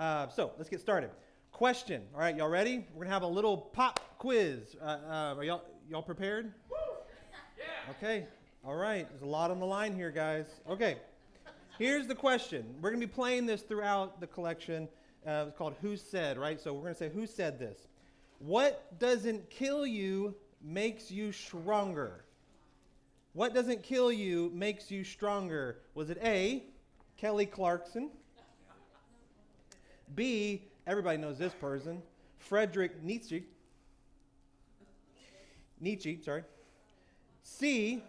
So let's get started. Question. All right, y'all ready? We're gonna have a little pop quiz. Are y'all prepared? Yeah. Okay. All right. There's a lot on the line here, guys. Okay. Here's the question. We're gonna be playing this throughout the collection. It's called Who Said, right? So we're gonna say, who said this? What doesn't kill you makes you stronger? What doesn't kill you makes you stronger? Was it A, Kelly Clarkson? B, everybody knows this person, Friedrich Nietzsche. Sorry. C,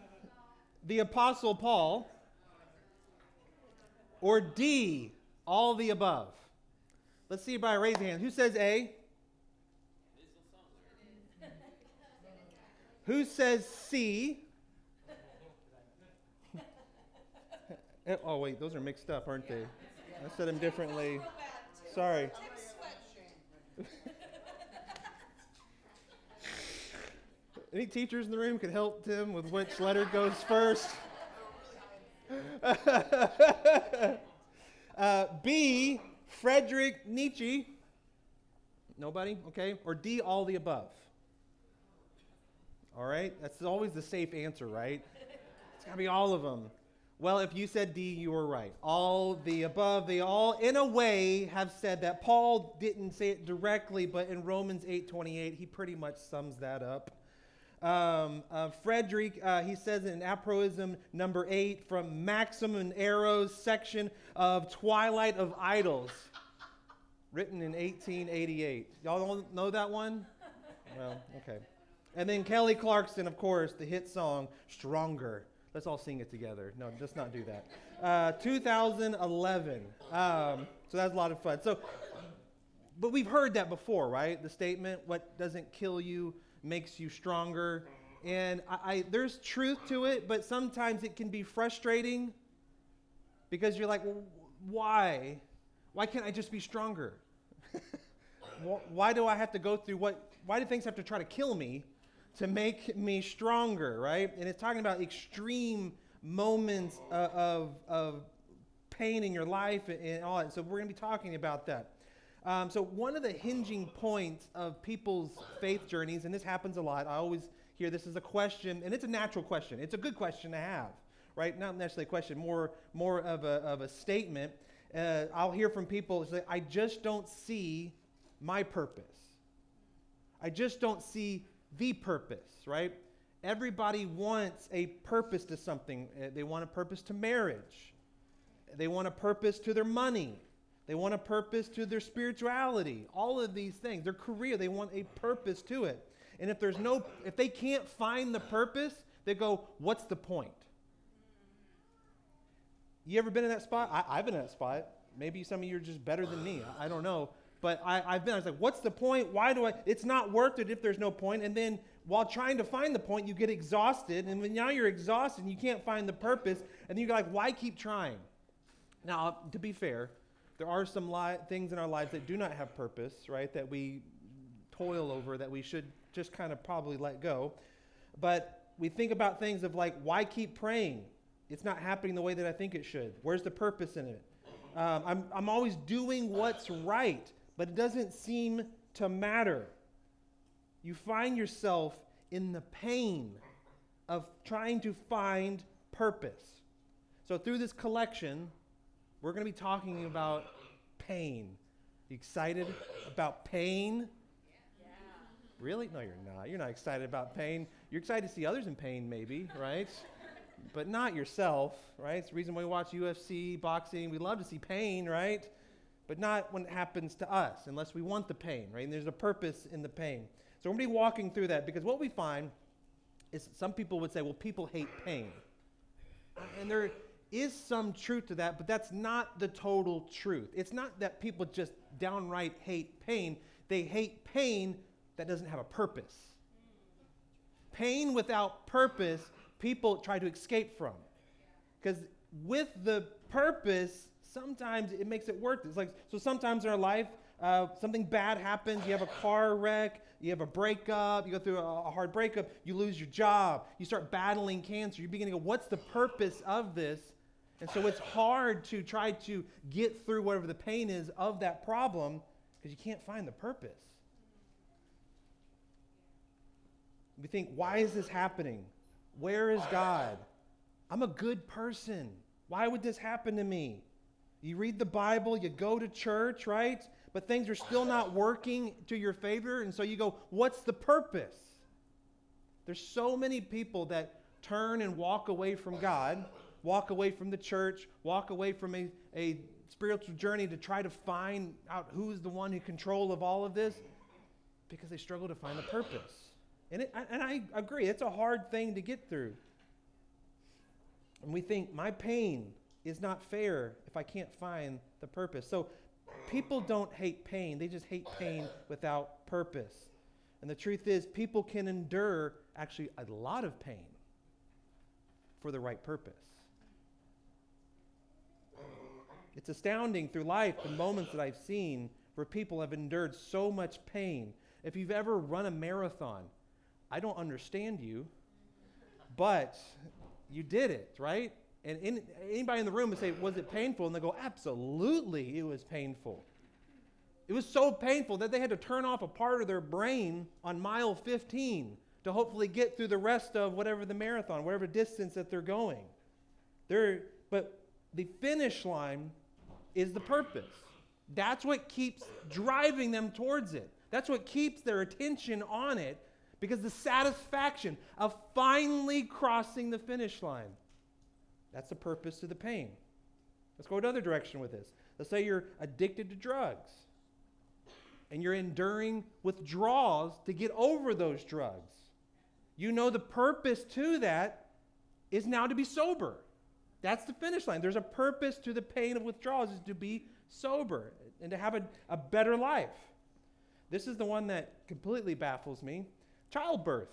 the Apostle Paul. Or D, all the above? Let's see by raise of hand. Who says A? Who says C? Oh, wait, those are mixed up, aren't they? I said them differently. Sorry. Any teachers in the room could help Tim with which letter goes first? B, Friedrich Nietzsche. Nobody? Okay. Or D, all the above. All right. That's always the safe answer, right? It's got to be all of them. Well, if you said D, you were right. All the above, they all, in a way, have said that. Paul didn't say it directly, but in Romans 8:28, he pretty much sums that up. Frederick, he says in aphorism number 8 from Maxim and Arrow's section of Twilight of Idols, written in 1888. Y'all don't know that one? Well, okay. And then Kelly Clarkson, of course, the hit song, Stronger. Let's all sing it together. No, let's not do that. 2011. So that's a lot of fun. But we've heard that before, right? The statement, what doesn't kill you makes you stronger. And there's truth to it, but sometimes it can be frustrating because you're like, well, why? Why can't I just be stronger? Why do I have to go through why do things have to try to kill me to make me stronger, right? And it's talking about extreme moments of pain in your life and all that. So we're going to be talking about that. So one of the hinging points of people's faith journeys, and this happens a lot, I always hear this as a question, and it's a natural question. It's a good question to have, right? Not necessarily a question, more of a statement. I'll hear from people say, I just don't see my purpose. I just don't see the purpose, right? Everybody wants a purpose to something. They want a purpose to marriage. They want a purpose to their money. They want a purpose to their spirituality. All of these things. Their career, they want a purpose to it. And if they can't find the purpose, they go, what's the point? You ever been in that spot? I've been in that spot. Maybe some of you are just better than me. I don't know. But I was like, what's the point? Why do it's not worth it if there's no point. And then while trying to find the point, you get exhausted. And when now you're exhausted and you can't find the purpose, and then you're like, why keep trying? Now, to be fair, there are some things in our lives that do not have purpose, right? That we toil over, that we should just kind of probably let go. But we think about things of like, why keep praying? It's not happening the way that I think it should. Where's the purpose in it? I'm always doing what's right, but it doesn't seem to matter. You find yourself in the pain of trying to find purpose. So through this collection, we're going to be talking about pain. You excited about pain? Yeah. Really? No, you're not. You're not excited about pain. You're excited to see others in pain, maybe, right? But not yourself, right? It's the reason why we watch UFC, boxing. We love to see pain, right? But not when it happens to us, unless we want the pain, right? And there's a purpose in the pain. So we're going to be walking through that because what we find is some people would say, well, people hate pain. And there is some truth to that, but that's not the total truth. It's not that people just downright hate pain. They hate pain that doesn't have a purpose. Pain without purpose, people try to escape from. Because with the purpose, sometimes it makes it worth it. It's like, so sometimes in our life, something bad happens. You have a car wreck. You have a breakup. You go through a hard breakup. You lose your job. You start battling cancer. You begin to go, what's the purpose of this? And so it's hard to try to get through whatever the pain is of that problem because you can't find the purpose. We think, why is this happening? Where is God? I'm a good person. Why would this happen to me? You read the Bible, you go to church, right? But things are still not working to your favor, and so you go, what's the purpose? There's so many people that turn and walk away from God, walk away from the church, walk away from a spiritual journey to try to find out who's the one in control of all of this because they struggle to find the purpose. And I agree, it's a hard thing to get through. And we think, my pain is not fair if I can't find the purpose. So people don't hate pain, they just hate pain without purpose. And the truth is, people can endure actually a lot of pain for the right purpose. It's astounding through life, the moments that I've seen where people have endured so much pain. If you've ever run a marathon, I don't understand you, but you did it, right? And anybody in the room would say, was it painful? And they go, absolutely, it was painful. It was so painful that they had to turn off a part of their brain on mile 15 to hopefully get through the rest of whatever the marathon, whatever distance that they're going. But the finish line is the purpose. That's what keeps driving them towards it. That's what keeps their attention on it, because the satisfaction of finally crossing the finish line, that's the purpose to the pain. Let's go another direction with this. Let's say you're addicted to drugs and you're enduring withdrawals to get over those drugs. You know the purpose to that is now to be sober. That's the finish line. There's a purpose to the pain of withdrawals, is to be sober and to have a better life. This is the one that completely baffles me. Childbirth.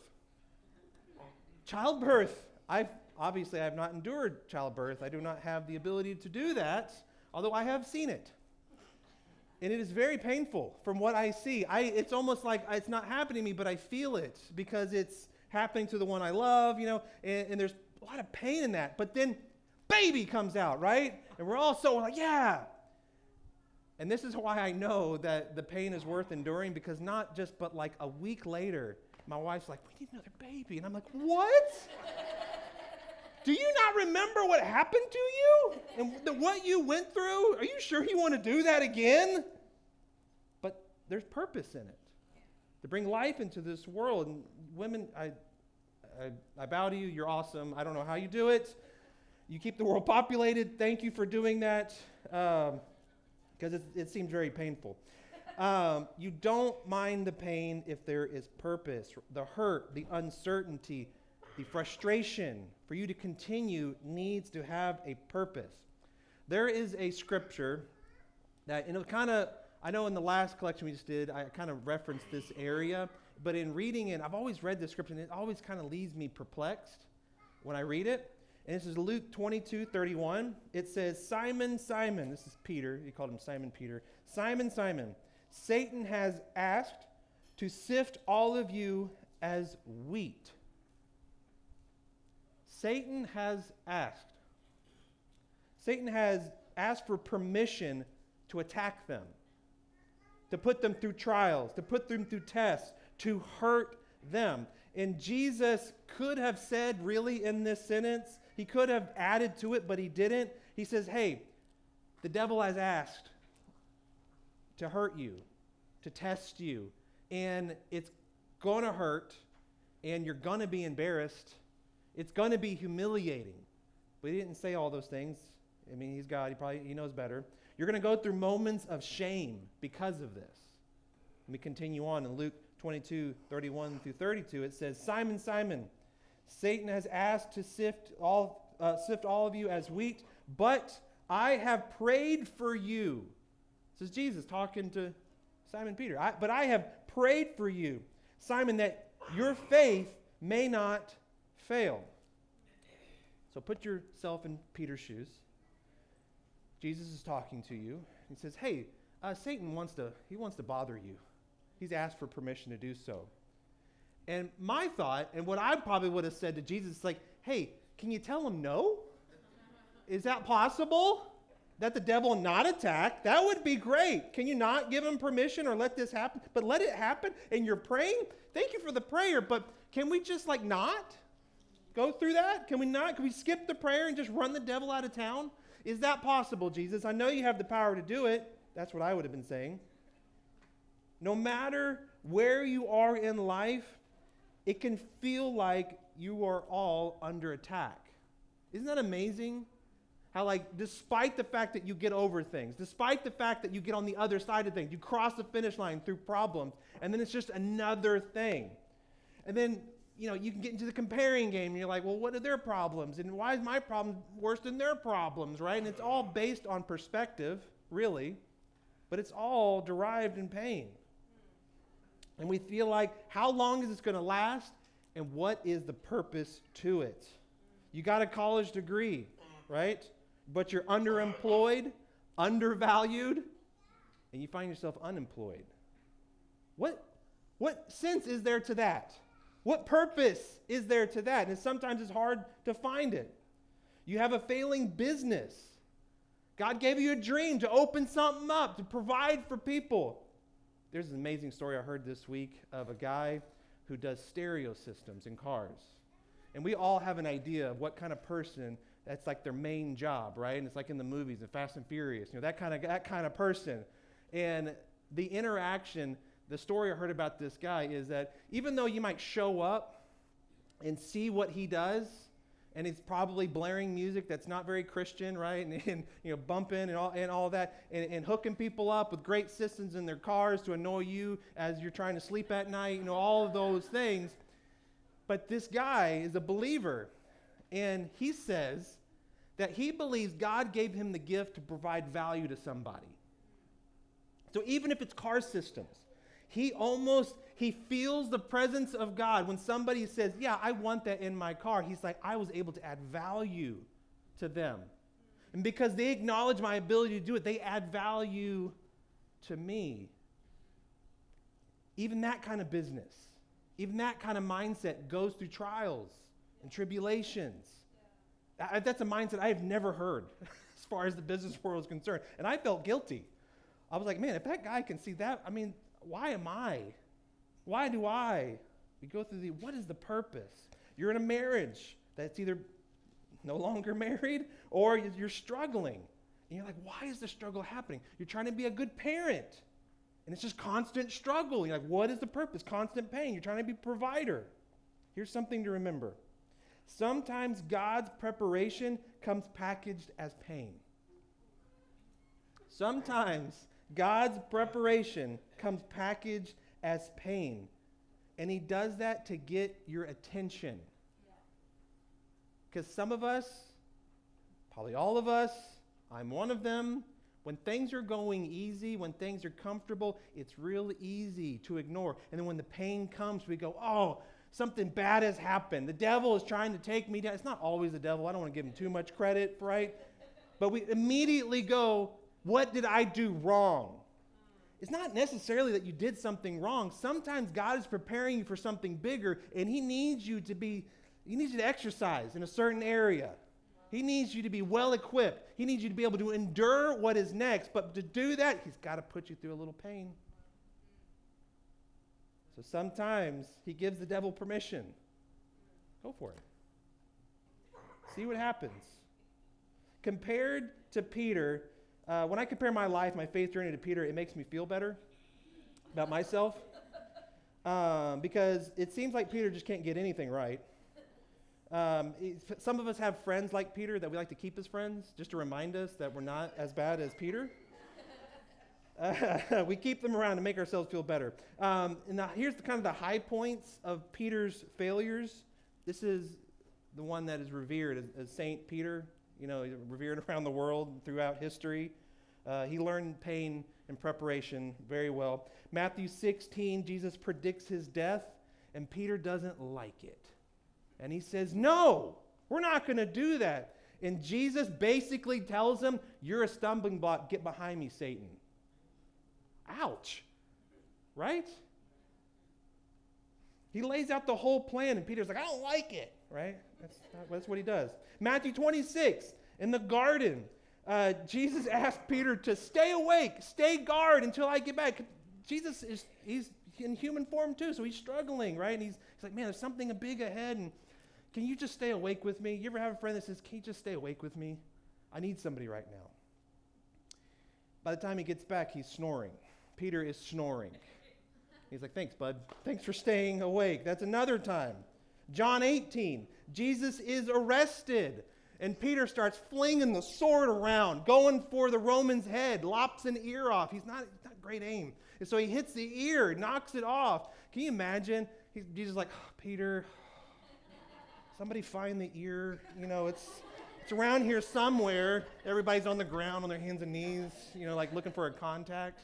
Childbirth. I have not endured childbirth. I do not have the ability to do that, although I have seen it. And it is very painful from what I see. It's almost like it's not happening to me, but I feel it because it's happening to the one I love, and there's a lot of pain in that. But then baby comes out, right? And we're all so like, yeah. And this is why I know that the pain is worth enduring, because not just, but like a week later, my wife's like, we need another baby. And I'm like, what? Do you not remember what happened to you? And what you went through? Are you sure you want to do that again? But there's purpose in it. To bring life into this world. And women, I bow to you. You're awesome. I don't know how you do it. You keep the world populated. Thank you for doing that. Because it seems very painful. You don't mind the pain if there is purpose. The hurt, the uncertainty, the frustration for you to continue needs to have a purpose. There is a scripture that, I know in the last collection we just did, I kind of referenced this area, but in reading it, I've always read this scripture, and it always kind of leaves me perplexed when I read it. And this is Luke 22:31. It says, Simon, Simon, this is Peter, he called him Simon Peter. Simon, Simon, Satan has asked to sift all of you as wheat. Satan has asked. Satan has asked for permission to attack them, to put them through trials, to put them through tests, to hurt them. And Jesus could have said, really, in this sentence, he could have added to it, but he didn't. He says, hey, the devil has asked to hurt you, to test you, and it's going to hurt, and you're going to be embarrassed. It's going to be humiliating. But he didn't say all those things. I mean, he's God. He knows better. You're going to go through moments of shame because of this. Let me continue on in Luke 22:31 through 32. It says, Simon, Simon, Satan has asked to sift all of you as wheat, but I have prayed for you. This is Jesus talking to Simon Peter. But I have prayed for you, Simon, that your faith may not fail. So put yourself in Peter's shoes. Jesus is talking to you. He says, hey, Satan wants to bother you. He's asked for permission to do so. And my thought, and what I probably would have said to Jesus, is like, hey, can you tell him no? Is that possible? That the devil not attack? That would be great. Can you not give him permission or let this happen? But let it happen and you're praying? Thank you for the prayer, but can we just not go through that? Can we not? Can we skip the prayer and just run the devil out of town? Is that possible, Jesus? I know you have the power to do it. That's what I would have been saying. No matter where you are in life, it can feel like you are all under attack. Isn't that amazing? How despite the fact that you get over things, despite the fact that you get on the other side of things, you cross the finish line through problems, and then it's just another thing. And then, you can get into the comparing game, and you're like, well, what are their problems? And why is my problem worse than their problems, right? And it's all based on perspective, really, but it's all derived in pain. And we feel like, how long is this going to last? And what is the purpose to it? You got a college degree, right? But you're underemployed, undervalued, and you find yourself unemployed. What sense is there to that? What purpose is there to that? And sometimes it's hard to find it. You have a failing business. God gave you a dream to open something up, to provide for people. There's an amazing story I heard this week of a guy who does stereo systems in cars. And we all have an idea of what kind of person that's like their main job, right? And it's like in the movies, and Fast and Furious, that kind of person. And the interaction, the story I heard about this guy is that even though you might show up and see what he does, and he's probably blaring music that's not very Christian, right? And bumping and all that, and hooking people up with great systems in their cars to annoy you as you're trying to sleep at night, all of those things. But this guy is a believer, and he says that he believes God gave him the gift to provide value to somebody. So even if it's car systems, he feels the presence of God when somebody says, yeah, I want that in my car. He's like, I was able to add value to them. And because they acknowledge my ability to do it, they add value to me. Even that kind of business, even that kind of mindset goes through trials and tribulations. That's a mindset I have never heard as far as the business world is concerned. And I felt guilty. I was like, man, if that guy can see that, why am I? Why do I? We go through what is the purpose? You're in a marriage that's either no longer married or you're struggling. And you're like, why is the struggle happening? You're trying to be a good parent. And it's just constant struggle. You're like, what is the purpose? Constant pain. You're trying to be a provider. Here's something to remember. Sometimes God's preparation comes packaged as pain. Sometimes God's preparation comes packaged as pain. And he does that to get your attention. Because some of us, probably all of us, I'm one of them, when things are going easy, when things are comfortable, it's real easy to ignore. And then when the pain comes, we go, oh, something bad has happened. The devil is trying to take me down. It's not always the devil. I don't want to give him too much credit, right? But we immediately go, what did I do wrong? It's not necessarily that you did something wrong. Sometimes God is preparing you for something bigger, and he needs you to exercise in a certain area. He needs you to be well equipped. He needs you to be able to endure what is next. But to do that, he's got to put you through a little pain. So sometimes he gives the devil permission. Go for it. See what happens. Compared to Peter, when I compare my life, my faith journey to Peter, it makes me feel better about myself. Because it seems like Peter just can't get anything right. Some of us have friends like Peter that we like to keep as friends, just to remind us that we're not as bad as Peter. We keep them around to make ourselves feel better. And now here's the high points of Peter's failures. This is the one that is revered as Saint Peter, revered around the world throughout history. He learned pain and preparation very well. Matthew 16, Jesus predicts his death, and Peter doesn't like it. And he says, no, we're not going to do that. And Jesus basically tells him, you're a stumbling block. Get behind me, Satan. Ouch. Right? He lays out the whole plan, and Peter's like, I don't like it. Right? That's what he does. Matthew 26, In the garden, Jesus asked Peter to stay awake, stay guard until I get back. Jesus he's in human form too, so he's struggling, right? And he's like, man, there's something big ahead, and can you just stay awake with me? You ever have a friend that says, can you just stay awake with me? I need somebody right now. By the time he gets back, he's snoring. Peter is snoring. He's like, thanks, bud. Thanks for staying awake. That's another time. John 18, Jesus is arrested. And Peter starts flinging the sword around, going for the Roman's head, lops an ear off. He's not great aim. And so he hits the ear, knocks it off. Can you imagine? Jesus is like, oh, Peter, somebody find the ear. It's around here somewhere. Everybody's on the ground on their hands and knees, like looking for a contact.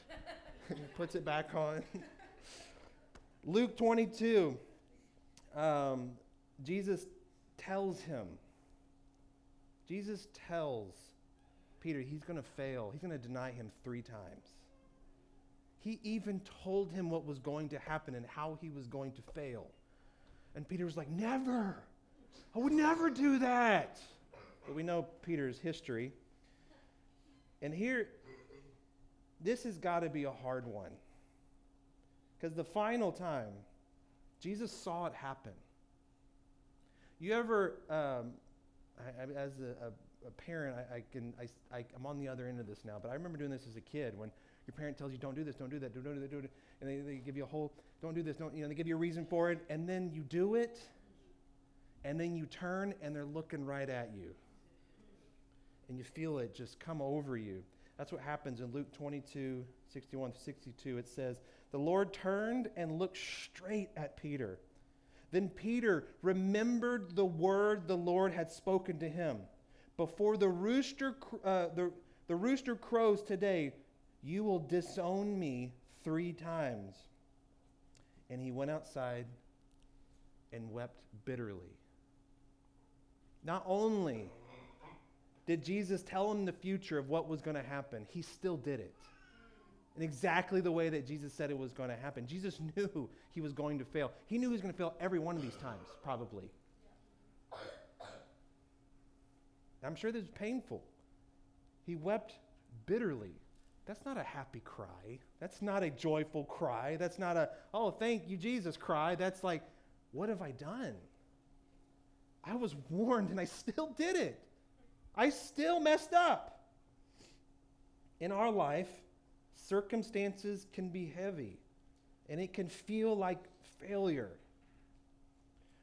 He puts it back on. Luke 22, Jesus tells Peter he's going to fail. He's going to deny him 3 times. He even told him what was going to happen and how he was going to fail. And Peter was like, never. I would never do that. But we know Peter's history. And here, this has got to be a hard one. Because the final time, Jesus saw it happen. You ever, as a parent, I'm on the other end of this now, but I remember doing this as a kid when your parent tells you, don't do this, don't do that, don't do that, don't do it, and they give you a whole, don't do this, they give you a reason for it, and then you do it, and then you turn, and they're looking right at you. And you feel it just come over you. That's what happens in Luke 22, 61 to 62. It says, the Lord turned and looked straight at Peter. Then Peter remembered the word the Lord had spoken to him. Before the rooster crows today, you will disown me 3 times. And he went outside and wept bitterly. Not only did Jesus tell him the future of what was going to happen, he still did it. In exactly the way that Jesus said it was going to happen. Jesus knew he was going to fail. He knew he was going to fail every one of these times, probably. I'm sure this is painful. He wept bitterly. That's not a happy cry. That's not a joyful cry. That's not a, oh, thank you, Jesus cry. That's like, what have I done? I was warned and I still did it. I still messed up. In our life, circumstances can be heavy, and it can feel like failure.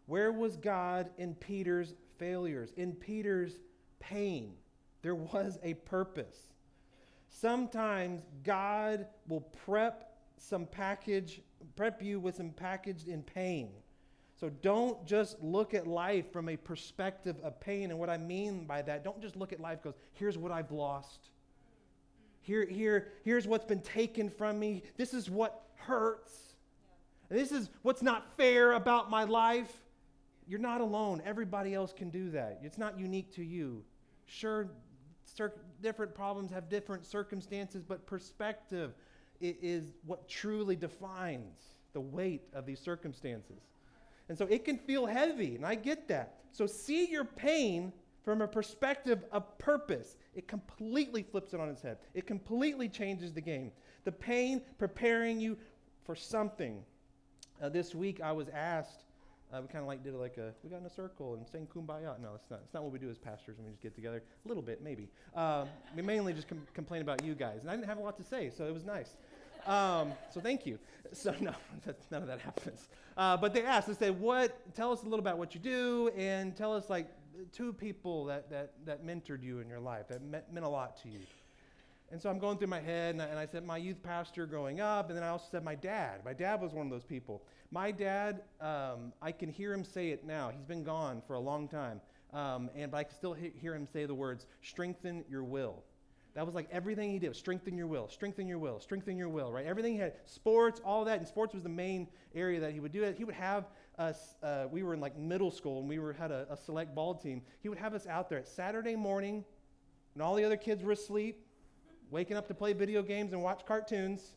Where was God in Peter's failures? In Peter's pain, there was a purpose. Sometimes God will prep you with some packaged in pain. So don't just look at life from a perspective of pain. And what I mean by that, don't just look at life and go, here's what I've lost. Here's what's been taken from me. This is what hurts. And this is what's not fair about my life. You're not alone. Everybody else can do that. It's not unique to you. Sure, different problems have different circumstances, but perspective is what truly defines the weight of these circumstances. And so it can feel heavy, and I get that. So see your pain from a perspective of purpose. It completely flips it on its head. It completely changes the game. The pain preparing you for something. This week I was asked, we kind of we got in a circle and sang Kumbaya. No, it's not what we do as pastors when we just get together. A little bit, maybe. We mainly just complain about you guys. And I didn't have a lot to say, so it was nice. So thank you. So no, none of that happens. But they asked, they said, tell us a little about what you do, and tell us 2 people that mentored you in your life, that meant a lot to you. And so I'm going through my head, and I said my youth pastor growing up, and then I also said my dad. My dad was one of those people. My dad, I can hear him say it now. He's been gone for a long time. But I can still hear him say the words, strengthen your will. That was everything he did, strengthen your will, strengthen your will, strengthen your will, right? Everything he had, sports, all that, and sports was the main area that he would do it. He would have us, we were in middle school, and we had a select ball team. He would have us out there at Saturday morning, when all the other kids were asleep, waking up to play video games and watch cartoons.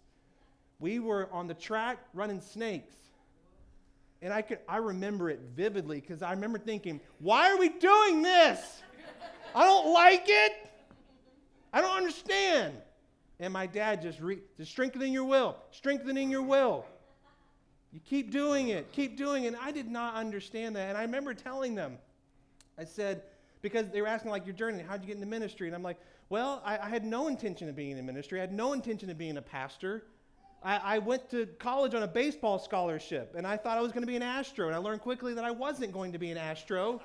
We were on the track running snakes. And I remember it vividly, because I remember thinking, why are we doing this? I don't like it. I don't understand. And my dad just strengthening your will, strengthening your will. You keep doing it, keep doing it. And I did not understand that. And I remember telling them, I said, because they were asking like your journey, how'd you get into ministry? And I'm like, well, I had no intention of being in ministry. I had no intention of being a pastor. I went to college on a baseball scholarship, and I thought I was going to be an Astro, and I learned quickly that I wasn't going to be an Astro.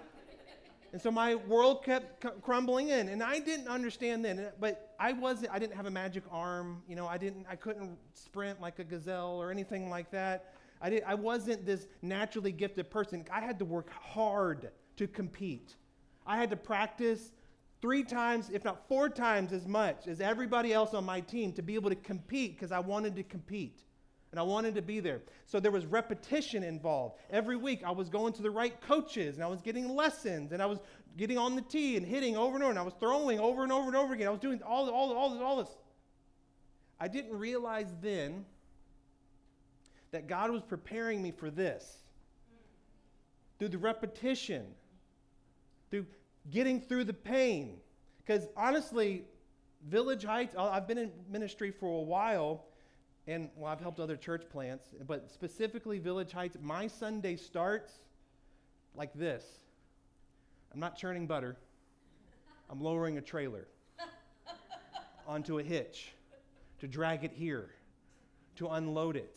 And so my world kept crumbling in, and I didn't understand then. But I didn't have a magic arm. You know, I couldn't sprint like a gazelle or anything like that. I wasn't this naturally gifted person. I had to work hard to compete. I had to practice 3 times, if not 4 times as much as everybody else on my team to be able to compete, because I wanted to compete and I wanted to be there. So there was repetition involved. Every week I was going to the right coaches and I was getting lessons and I was getting on the tee and hitting over and over and I was throwing over and over and over again. I was doing all this. I didn't realize then that God was preparing me for this through the repetition, through getting through the pain. Because honestly, Village Heights, I've been in ministry for a while, and well, I've helped other church plants, but specifically Village Heights, my Sunday starts like this. I'm not churning butter. I'm lowering a trailer onto a hitch to drag it here, to unload it,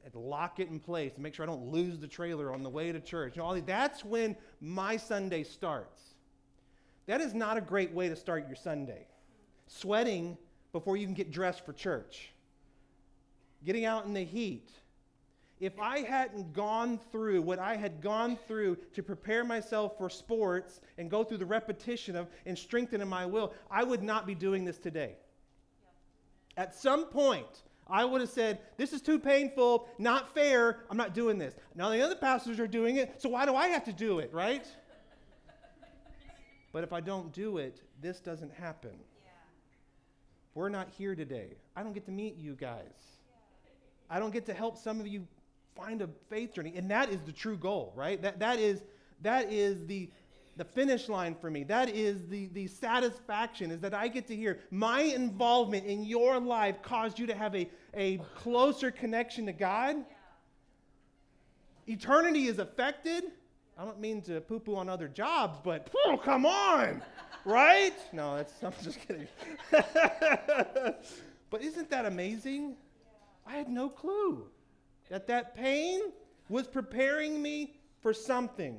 and to lock it in place, to make sure I don't lose the trailer on the way to church. You know, that's when my Sunday starts. That is not a great way to start your Sunday. Sweating before you can get dressed for church. Getting out in the heat. If I hadn't gone through what I had gone through to prepare myself for sports and go through the repetition of and strengthening my will, I would not be doing this today. Yeah. At some point, I would have said, this is too painful, not fair, I'm not doing this. Now the other pastors are doing it, so why do I have to do it, right? But if I don't do it, this doesn't happen. Yeah. We're not here today. I don't get to meet you guys. Yeah. I don't get to help some of you find a faith journey. And that is the true goal, right? That is the finish line for me. That is the satisfaction, is that I get to hear my involvement in your life caused you to have a closer connection to God. Yeah. Eternity is affected. I don't mean to poo-poo on other jobs, but come on, right? No, I'm just kidding. But isn't that amazing? Yeah. I had no clue that pain was preparing me for something.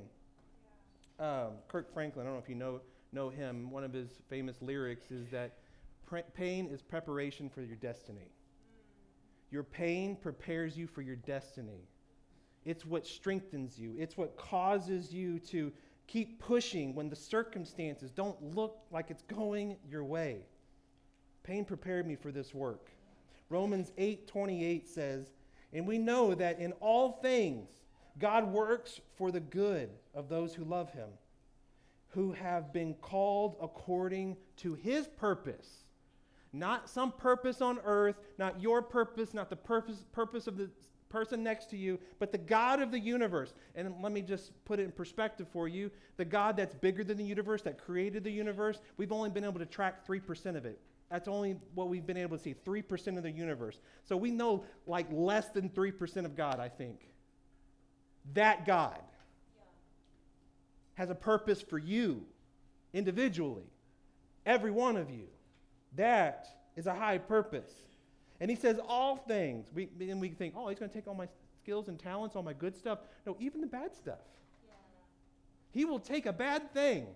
Kirk Franklin, I don't know if you know him, one of his famous lyrics is that pain is preparation for your destiny. Your pain prepares you for your destiny. It's what strengthens you. It's what causes you to keep pushing when the circumstances don't look like it's going your way. Pain prepared me for this work. Romans 8:28 says, and we know that in all things God works for the good of those who love him, who have been called according to his purpose. Not some purpose on earth, not your purpose, not the purpose of the person next to you, but the God of the universe. And let me just put it in perspective for you. The God that's bigger than the universe, that created the universe, we've only been able to track 3% of it. That's only what we've been able to see, 3% of the universe. So we know like less than 3% of God, I think. That God has a purpose for you individually, every one of you. That is a high purpose. And he says all things. We think, oh, he's going to take all my skills and talents, all my good stuff. No, even the bad stuff. Yeah. He will take a bad thing,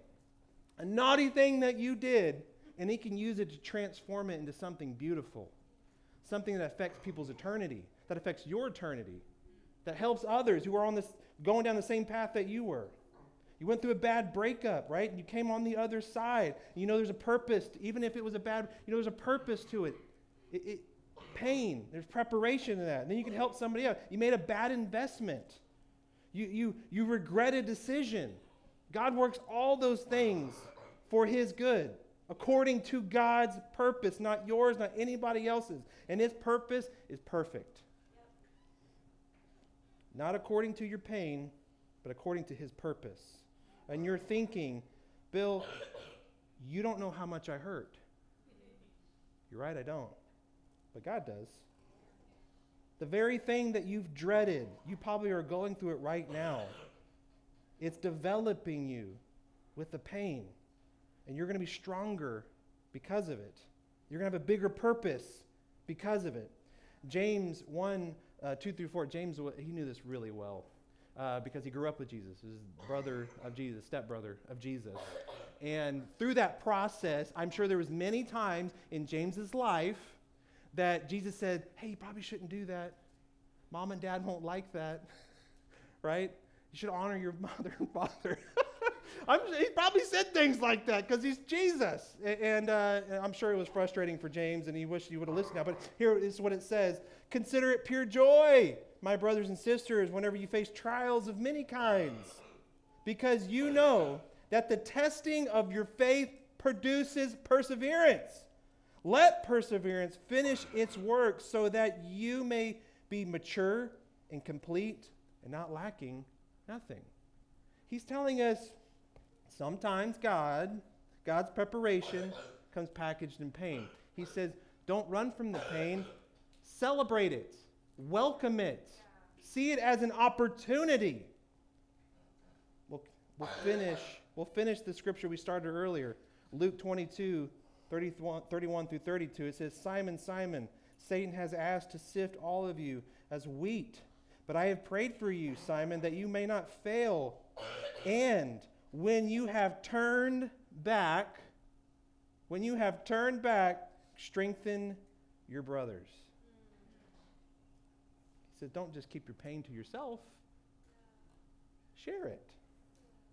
a naughty thing that you did, and he can use it to transform it into something beautiful, something that affects people's eternity, that affects your eternity, that helps others who are going down the same path that you were. You went through a bad breakup, right? And you came on the other side. You know there's a purpose, even if it was a bad, there's a purpose to it. Pain, there's preparation in that. And then you can help somebody else. You made a bad investment. You regret a decision. God works all those things for his good, according to God's purpose, not yours, not anybody else's. And his purpose is perfect. Yep. Not according to your pain, but according to his purpose. And you're thinking, Bill, you don't know how much I hurt. You're right, I don't. But God does. The very thing that you've dreaded, you probably are going through it right now. It's developing you with the pain. And you're going to be stronger because of it. You're going to have a bigger purpose because of it. James 1, 2 through 4, James, he knew this really well because he grew up with Jesus. He was brother of Jesus, stepbrother of Jesus. And through that process, I'm sure there was many times in James's life that Jesus said, hey, you probably shouldn't do that. Mom and dad won't like that, right? You should honor your mother and father. He probably said things like that because he's Jesus. And I'm sure it was frustrating for James, and he wished he would have listened now. But here is what it says. Consider it pure joy, my brothers and sisters, whenever you face trials of many kinds, because you know that the testing of your faith produces perseverance. Let perseverance finish its work so that you may be mature and complete and not lacking nothing. He's telling us sometimes God's preparation comes packaged in pain. He says, don't run from the pain. Celebrate it. Welcome it. See it as an opportunity. We'll finish the scripture we started earlier. Luke 22, 31 through 32. It says, Simon, Simon, Satan has asked to sift all of you as wheat. But I have prayed for you, Simon, that you may not fail. And when you have turned back, strengthen your brothers. He said, don't just keep your pain to yourself. Share it.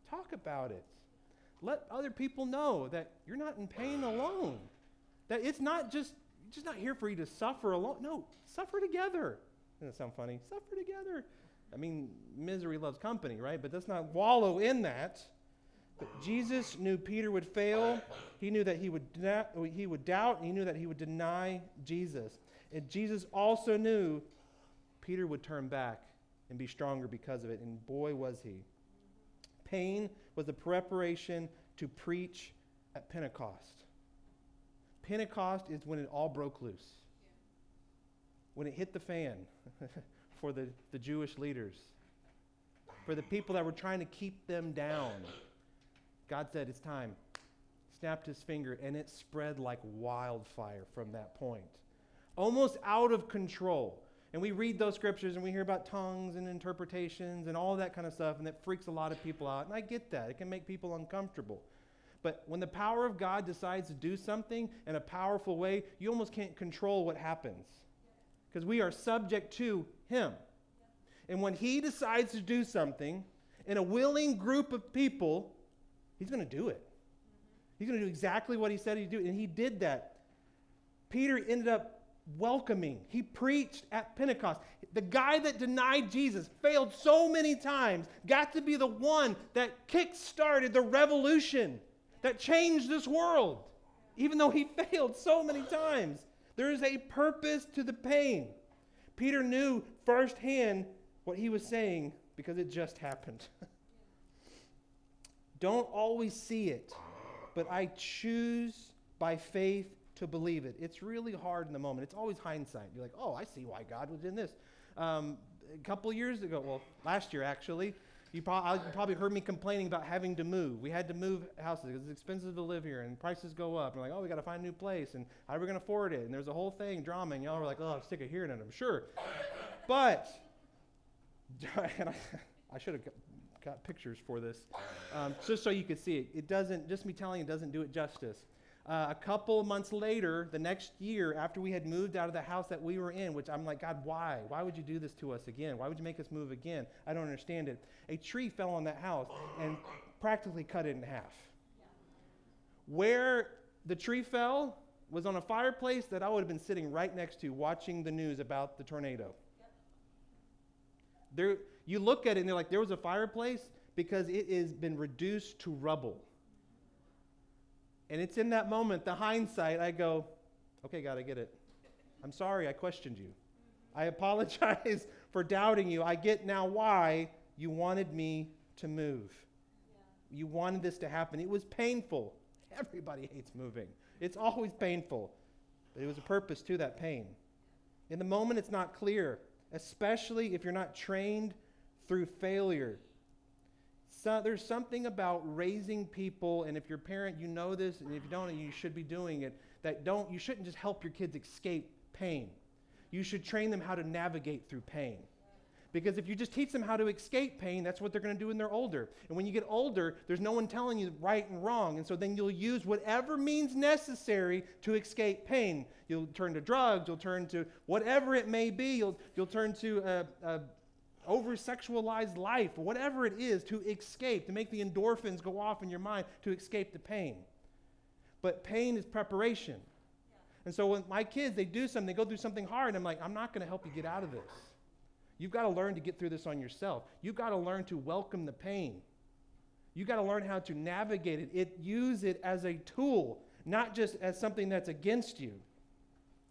Talk about it. Let other people know that you're not in pain alone. That it's not just not here for you to suffer alone. No, suffer together. Doesn't that sound funny? Suffer together. I mean, misery loves company, right? But let's not wallow in that. But Jesus knew Peter would fail. He knew that he would doubt, and he knew that he would deny Jesus. And Jesus also knew Peter would turn back and be stronger because of it. And boy, was he. Pain was a preparation to preach at Pentecost. Pentecost is when it all broke loose. When it hit the fan for the Jewish leaders, for the people that were trying to keep them down. God said, it's time. Snapped his finger, and it spread like wildfire from that point. Almost out of control. And we read those scriptures, and we hear about tongues and interpretations and all that kind of stuff, and that freaks a lot of people out. And I get that. It can make people uncomfortable. But when the power of God decides to do something in a powerful way, you almost can't control what happens. Because we are subject to him. And when he decides to do something in a willing group of people, he's going to do it. He's going to do exactly what he said he'd do. And he did that. Peter ended up welcoming. He preached at Pentecost. The guy that denied Jesus, failed so many times, got to be the one that kick-started the revolution that changed this world. Even though he failed so many times. There is a purpose to the pain. Peter knew firsthand what he was saying because it just happened. Don't always see it, but I choose by faith to believe it. It's really hard in the moment. It's always hindsight. You're like, oh, I see why God was in this. A couple years ago, well, last year actually, you probably heard me complaining about having to move. We had to move houses because it's expensive to live here and prices go up. And we're like, oh, we got to find a new place. And how are we going to afford it? And there's a whole thing, drama. And y'all were like, oh, I'm sick of hearing it, I'm sure. But, and I should have got pictures for this, just so you could see it. It doesn't, just me telling you, doesn't do it justice. A couple months later, the next year, after we had moved out of the house that we were in, which I'm like, God, why? Why would you do this to us again? Why would you make us move again? I don't understand it. A tree fell on that house and practically cut it in half. Yeah. Where the tree fell was on a fireplace that I would have been sitting right next to watching the news about the tornado. Yep. There, you look at it and they're like, there was a fireplace because it has been reduced to rubble. And it's in that moment, the hindsight, I go, okay, God, I get it. I'm sorry I questioned you. I apologize for doubting you. I get now why you wanted me to move. Yeah. You wanted this to happen. It was painful. Everybody hates moving. It's always painful. But it was a purpose to that pain. In the moment, it's not clear, especially if you're not trained through failure. So there's something about raising people, and if you're a parent, you know this, and if you don't, you should be doing it, you shouldn't just help your kids escape pain. You should train them how to navigate through pain. Because if you just teach them how to escape pain, that's what they're going to do when they're older. And when you get older, there's no one telling you right and wrong. And so then you'll use whatever means necessary to escape pain. You'll turn to drugs. You'll turn to whatever it may be. You'll turn to over-sexualized life, or whatever it is, to escape, to make the endorphins go off in your mind, to escape the pain. But pain is preparation. And so when my kids, they do something, they go through something hard, and I'm like, I'm not going to help you get out of this. You've got to learn to get through this on yourself. You've got to learn to welcome the pain. You've got to learn how to navigate it. Use it as a tool, not just as something that's against you.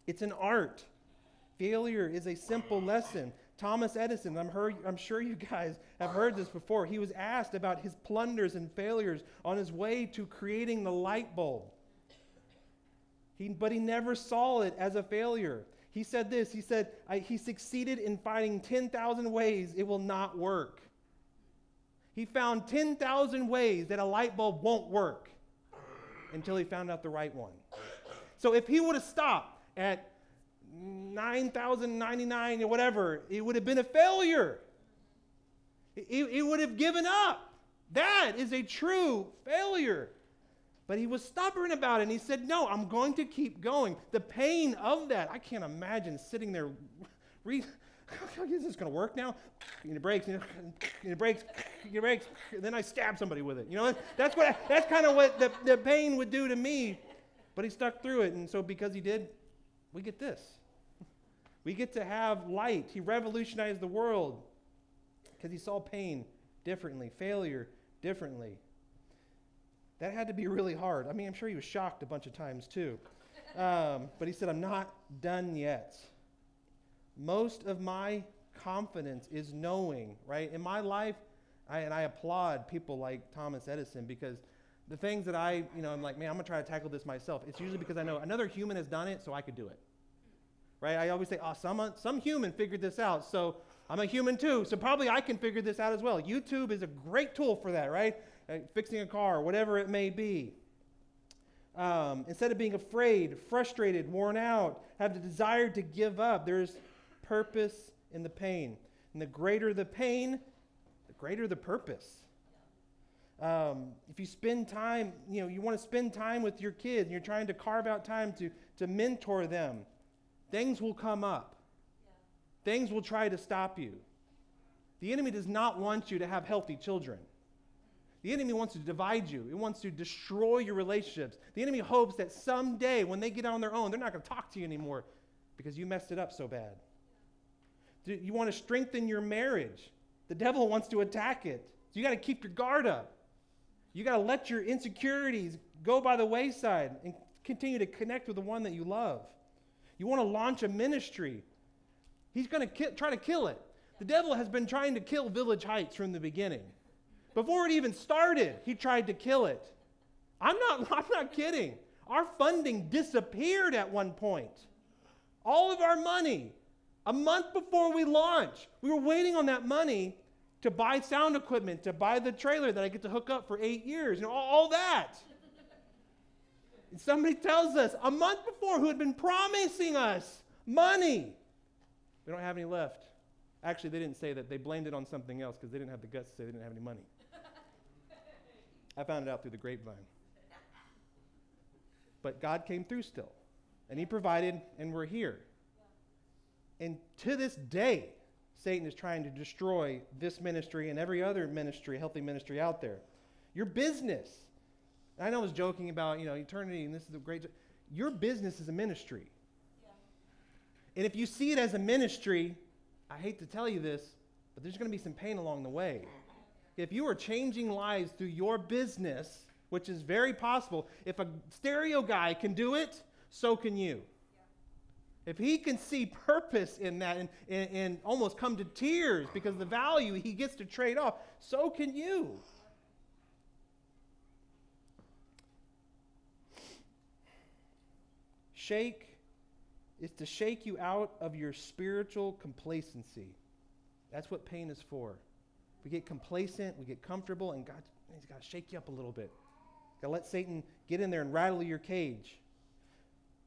It's an art. Failure is a simple lesson. Thomas Edison, I'm sure you guys have heard this before. He was asked about his blunders and failures on his way to creating the light bulb. But he never saw it as a failure. He said this, he said, he succeeded in finding 10,000 ways it will not work. He found 10,000 ways that a light bulb won't work until he found out the right one. So if he would have stopped at 9,099 or whatever, it would have been a failure. He would have given up. That is a true failure. But he was stubborn about it, and he said, no, I'm going to keep going. The pain of that, I can't imagine sitting there, is this going to work now? And it breaks, and it breaks, and then I stab somebody with it. You know, that's kind of what the pain would do to me. But he stuck through it, and so because he did, we get this. We get to have light. He revolutionized the world because he saw pain differently, failure differently. That had to be really hard. I mean, I'm sure he was shocked a bunch of times too. But he said, I'm not done yet. Most of my confidence is knowing, right? In my life, I applaud people like Thomas Edison, because the things that I'm like, man, I'm going to try to tackle this myself. It's usually because I know another human has done it, so I could do it. Right? I always say, some human figured this out, so I'm a human too, so probably I can figure this out as well. YouTube is a great tool for that, right? Fixing a car, whatever it may be. Instead of being afraid, frustrated, worn out, have the desire to give up, there's purpose in the pain. And the greater the pain, the greater the purpose. If you spend time, you want to spend time with your kids, and you're trying to carve out time to mentor them, things will come up. Yeah. Things will try to stop you. The enemy does not want you to have healthy children. The enemy wants to divide you. It wants to destroy your relationships. The enemy hopes that someday when they get on their own, they're not going to talk to you anymore because you messed it up so bad. You want to strengthen your marriage. The devil wants to attack it. So you got to keep your guard up. You got to let your insecurities go by the wayside and continue to connect with the one that you love. You want to launch a ministry. He's going to try to kill it. The devil has been trying to kill Village Heights from the beginning. Before it even started, he tried to kill it. I'm not kidding. Our funding disappeared at one point. All of our money. A month before we launched, we were waiting on that money to buy sound equipment, to buy the trailer that I get to hook up for 8 years, all that. And somebody tells us a month before, who had been promising us money, we don't have any left. Actually, they didn't say that. They blamed it on something else because they didn't have the guts to say they didn't have any money. I found it out through the grapevine. But God came through still, and he provided, and we're here. And to this day, Satan is trying to destroy this ministry and every other ministry, healthy ministry out there. Your business. I know I was joking about, eternity, and this is a great. Your business is a ministry. Yeah. And if you see it as a ministry, I hate to tell you this, but there's going to be some pain along the way. If you are changing lives through your business, which is very possible, if a stereo guy can do it, so can you. Yeah. If he can see purpose in that and almost come to tears because of the value he gets to trade off, so can you. shake you out of your spiritual complacency. That's what pain is for. We get complacent, we get comfortable, and He's got to shake you up a little bit. Got to let Satan get in there and rattle your cage.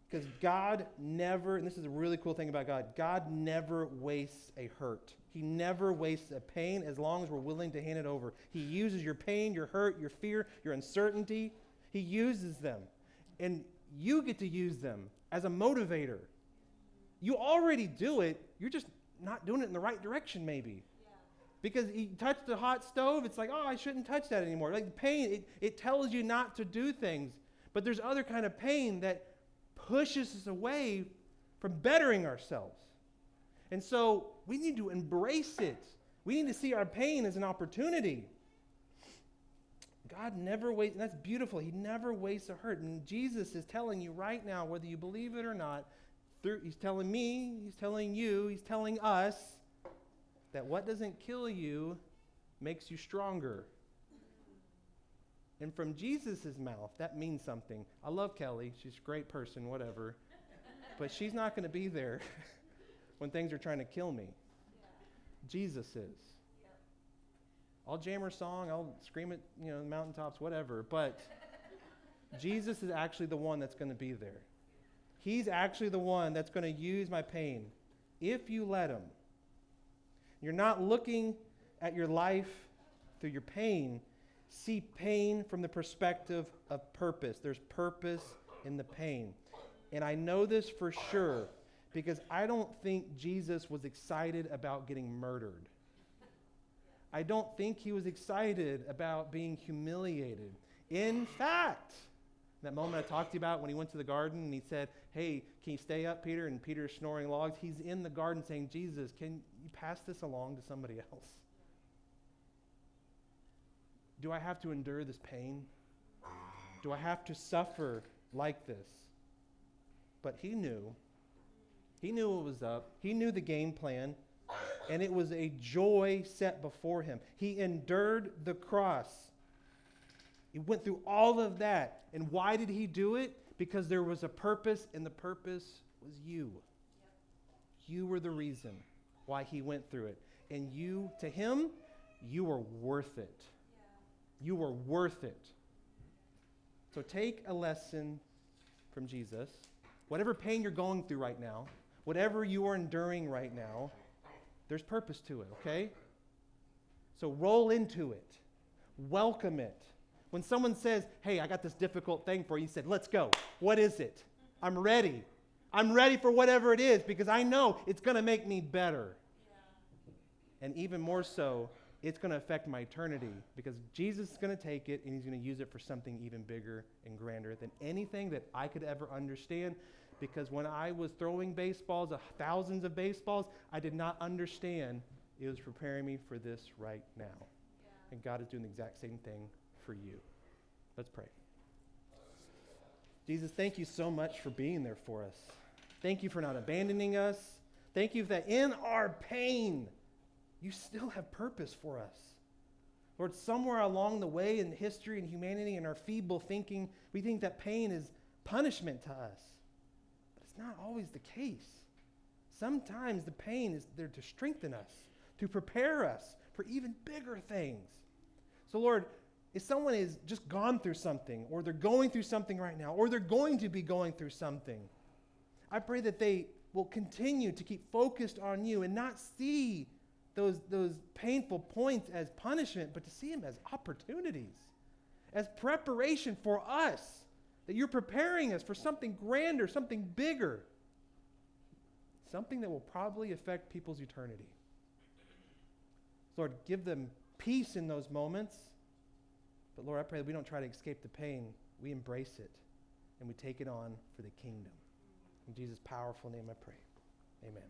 Because God never, and this is a really cool thing about God, God never wastes a hurt. He never wastes a pain as long as we're willing to hand it over. He uses your pain, your hurt, your fear, your uncertainty. He uses them. And you get to use them as a motivator. You already do it. You're just not doing it in the right direction maybe. Because you touched the hot stove, it's like, oh, I shouldn't touch that anymore. Like the pain, it tells you not to do things. But there's other kind of pain that pushes us away from bettering ourselves. And so we need to embrace it. We need to see our pain as an opportunity. God never wastes, and that's beautiful. He never wastes a hurt. And Jesus is telling you right now, whether you believe it or not, He's telling me, He's telling you, He's telling us, that what doesn't kill you makes you stronger. And from Jesus' mouth, that means something. I love Kelly. She's a great person, whatever. But she's not going to be there when things are trying to kill me. Yeah. Jesus is. Yeah. I'll jam her song. I'll scream at the mountaintops, whatever. But Jesus is actually the one that's going to be there. He's actually the one that's going to use my pain if you let Him. You're not looking at your life through your pain. See pain from the perspective of purpose. There's purpose in the pain. And I know this for sure because I don't think Jesus was excited about getting murdered. I don't think He was excited about being humiliated. In fact, that moment I talked to you about when He went to the garden and He said, hey, can you stay up, Peter? And Peter's snoring logs. He's in the garden saying, Jesus, can you pass this along to somebody else? Do I have to endure this pain? Do I have to suffer like this? But He knew. He knew what was up. He knew the game plan. And it was a joy set before Him. He endured the cross. He went through all of that. And why did He do it? Because there was a purpose, and the purpose was you. Yep. You were the reason why He went through it. And you, to Him, you are worth it. Yeah. You are worth it. So take a lesson from Jesus. Whatever pain you're going through right now, whatever you are enduring right now, there's purpose to it, okay? So roll into it. Welcome it. When someone says, hey, I got this difficult thing for you, you said, let's go. What is it? I'm ready. I'm ready for whatever it is because I know it's going to make me better. Yeah. And even more so, it's going to affect my eternity because Jesus is going to take it and He's going to use it for something even bigger and grander than anything that I could ever understand. Because when I was throwing baseballs, thousands of baseballs, I did not understand it was preparing me for this right now. Yeah. And God is doing the exact same thing for you. Let's pray. Jesus, thank you so much for being there for us. Thank you for not abandoning us. Thank you that in our pain, you still have purpose for us. Lord, somewhere along the way in history and humanity and our feeble thinking, we think that pain is punishment to us. But it's not always the case. Sometimes the pain is there to strengthen us, to prepare us for even bigger things. So Lord, if someone has just gone through something, or they're going through something right now, or they're going to be going through something, I pray that they will continue to keep focused on you and not see those painful points as punishment, but to see them as opportunities, as preparation for us, that you're preparing us for something grander, something bigger, something that will probably affect people's eternity. Lord, give them peace in those moments. But Lord, I pray that we don't try to escape the pain. We embrace it, and we take it on for the kingdom. In Jesus' powerful name I pray. Amen.